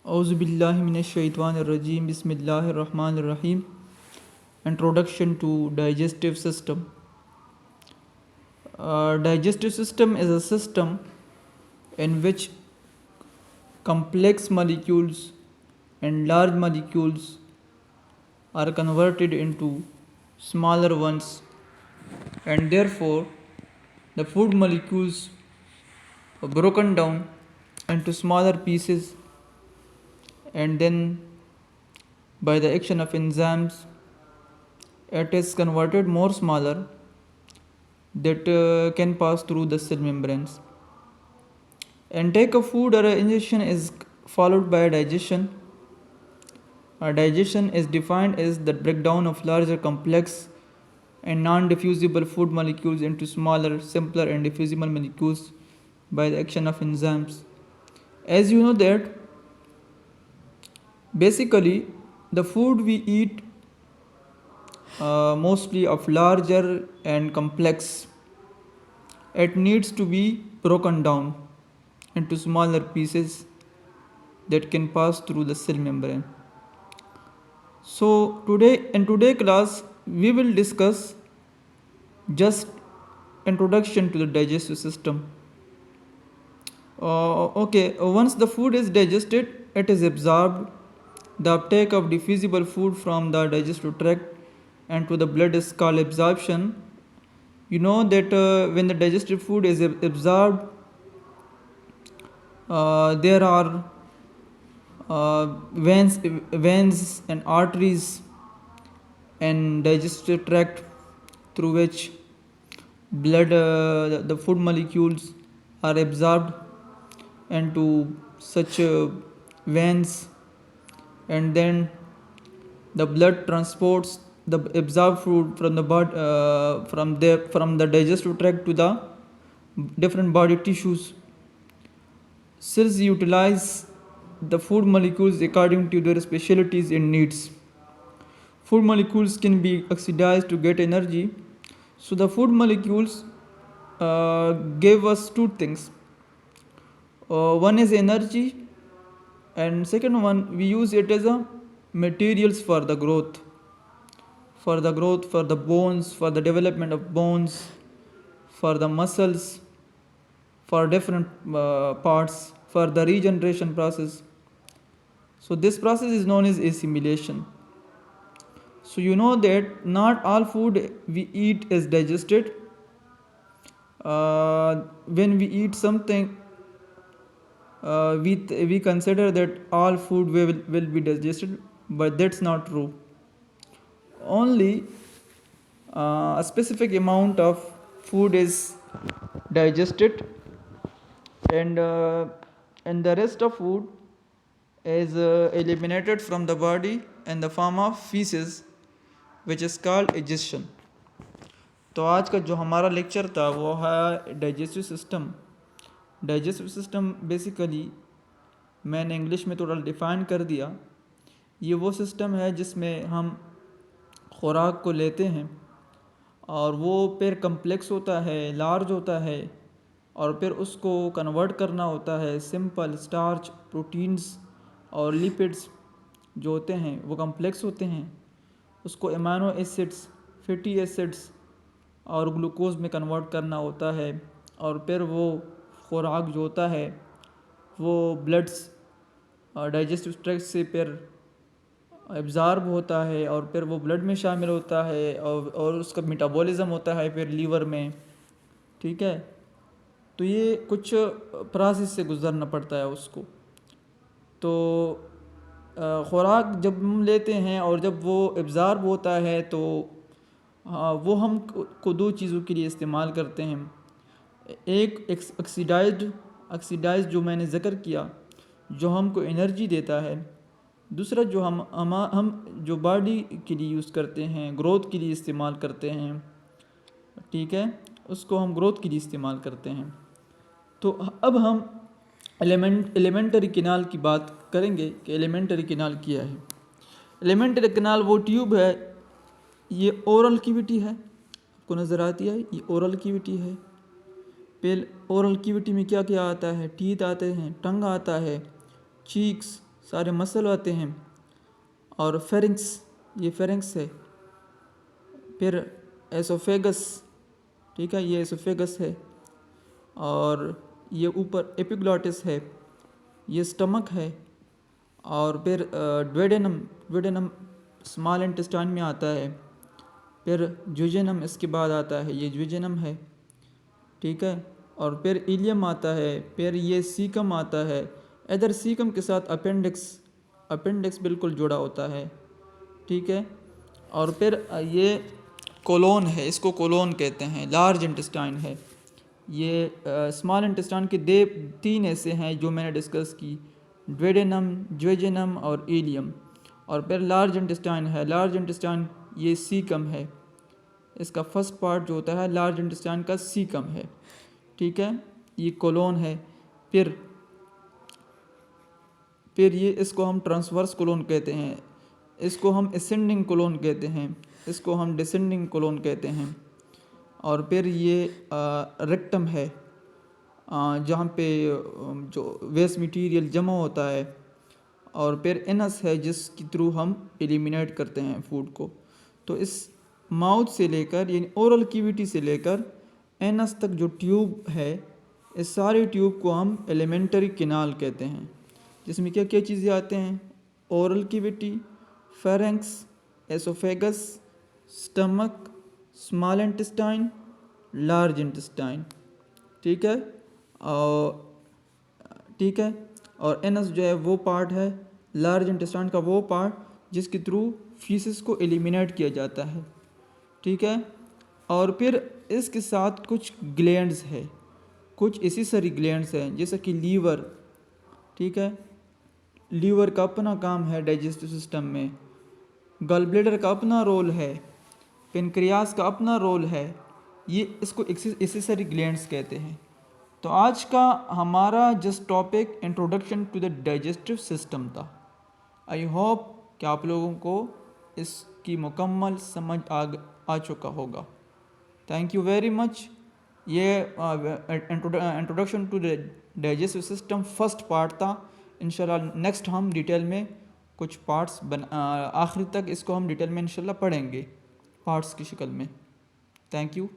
Auzubillahi minash-shaytanir-rajim. Bismillahir-rahmanir-rahim. Introduction to digestive system. Digestive system is a system in which complex molecules and large molecules are converted into smaller ones, and therefore the food molecules are broken down into smaller pieces, and then by the action of enzymes it is converted more smaller that can pass through the cell membranes. Intake of food or ingestion is followed by digestion. Digestion is defined as the breakdown of larger complex and non-diffusible food molecules into smaller, simpler and diffusible molecules by the action of enzymes. As you know that basically the food we eat mostly of larger and complex, it needs to be broken down into smaller pieces that can pass through the cell membrane. So in today's class we will discuss just introduction to the digestive system. Once the food is digested, it is absorbed. The uptake of diffusible food from the digestive tract and to the blood is called absorption. You know that when the digestive food is absorbed, there are veins and arteries and digestive tract through which blood, the food molecules are absorbed into such veins, and then the blood transports the absorbed food from the from the digestive tract to the different body tissues. Cells utilize the food molecules according to their specialties and needs. Food molecules can be oxidized to get energy. So the food molecules give us two things. One is energy, and second one we use it as a materials for the growth, for the bones, for the development of bones, for the muscles, for different parts, for the regeneration process. So this process is known as assimilation. So you know that not all food we eat is digested. When we eat something, we consider that all food will be digested, but that's not true. Only a specific amount of food is digested, and the rest of food is eliminated from the body in the form of feces, which is called digestion. तो आज का जो हमारा lecture था वो है digestive system. Digestive system basically मैंने English में थोड़ा डिफ़ाइन कर दिया. ये वो सिस्टम है जिसमें हम खुराक को लेते हैं और वो फिर कम्प्लेक्स होता है, लार्ज होता है, और फिर उसको कन्वर्ट करना होता है. सिंपल स्टार्च, प्रोटीन्स और लिपिड्स जो होते हैं वो कम्प्लेक्स होते हैं. उसको अमीनो एसिड्स, फैटी एसिड्स और ग्लूकोज में कन्वर्ट करना होता है, और फिर वो खुराक जो होता है वो ब्लड्स डाइजेस्टिव ट्रैक्ट से फिर एब्ज़ॉर्ब होता है और फिर वो ब्लड में शामिल होता है, और उसका मेटाबॉलिज्म होता है फिर लीवर में. ठीक है, तो ये कुछ प्रोसेस से गुज़रना पड़ता है उसको. तो खुराक जब हम लेते हैं और जब वो एब्ज़ॉर्ब होता है तो वो हम को दो चीज़ों के लिए इस्तेमाल करते हैं. एक ऑक्सीडाइज्ड जो मैंने ज़िक्र किया, जो हमको एनर्जी देता है. दूसरा जो हम जो बॉडी के लिए यूज़ करते हैं, ग्रोथ के लिए इस्तेमाल करते हैं. ठीक है, उसको हम ग्रोथ के लिए इस्तेमाल करते हैं. तो अब हम एलिमेंटरी कैनाल की बात करेंगे कि एलिमेंटरी कैनाल क्या है. एलिमेंटरी कैनाल वो ट्यूब है, ये ओरल कैविटी है, आपको नज़र आती है, ये ओरल कैविटी है. फिर ओरल कैविटी में क्या क्या आता है? टीथ आते हैं, टंग आता है, चीक्स, सारे मसल आते हैं। और फेरिंक्स, ये फेरिंक्स है। फिर एसोफेगस, ठीक है, ये एसोफेगस है। और ये ऊपर एपिग्लॉटिस है, ये स्टमक है। और फिर ड्वेडेनम, ड्वेडेनम स्मॉल इंटेस्टाइन में आता है। फिर ज्यूजेनम इसके बाद आता है, ये ज्यूजेनम है, ठीक है। और फिर इलियम आता है, फिर ये सीकम आता है। इधर सीकम के साथ अपेंडिक्स, अपेंडिक्स बिल्कुल जुड़ा होता है, ठीक है। और फिर ये कोलोन है, इसको कोलोन कहते हैं, लार्ज इंटेस्टाइन है। ये स्मॉल इंटेस्टाइन के तीन ऐसे हैं जो मैंने डिस्कस की, ड्वेडेनम, ज्वेजेनम और इलियम। और फिर लार्ज इंटेस्टाइन है, लार्ज इंटेस्टाइन ये सीकम है। इसका फर्स्ट पार्ट जो होता है लार्ज इंटेस्टाइन का सीकम है, ठीक है, ये कोलोन है। फिर ये इसको हम ट्रांसवर्स कोलोन कहते हैं, इसको हम असेंडिंग कोलोन कहते हैं, इसको हम डिसेंडिंग कोलोन कहते हैं। और फिर ये रेक्टम है, जहाँ पे जो वेस्ट मटेरियल जमा होता है। और फिर एनस है, जिसके थ्रू हम एलिमिनेट करते हैं फूड को। तो इस माउथ से लेकर, यानी ओरल कैविटी से लेकर एनस तक जो ट्यूब है, इस सारे ट्यूब को हम एलिमेंट्री कैनाल कहते हैं, जिसमें क्या क्या चीज़ें आते हैं, oral cavity, pharynx, oesophagus, stomach, small intestine, large intestine, ठीक है। और ठीक है, और एनस जो है वो पार्ट है, लार्ज इंटेस्टाइन का वो पार्ट जिसके थ्रू फीसिस को एलिमिनेट किया जाता है, ठीक है। और फिर इसके साथ कुछ ग्लैंड्स है, कुछ एसेसरी ग्लैंड्स हैं, जैसे कि लीवर, ठीक है, लीवर का अपना काम है डाइजेस्टिव सिस्टम में। गॉलब्लैडर का अपना रोल है, पेनक्रियास का अपना रोल है। ये इसको एसेसरी ग्लैंड्स कहते हैं। तो आज का हमारा just topic introduction to the digestive system था। आई होप कि आप लोगों को इसकी मुकम्मल समझ आ चुका होगा। Thank you very much. ये introduction to the digestive system first part था। इंशाल्लाह नेक्स्ट हम डिटेल में कुछ पार्ट्स आखिर तक इसको हम डिटेल में इंशाल्लाह पढ़ेंगे पार्ट्स की शक्ल में। Thank you.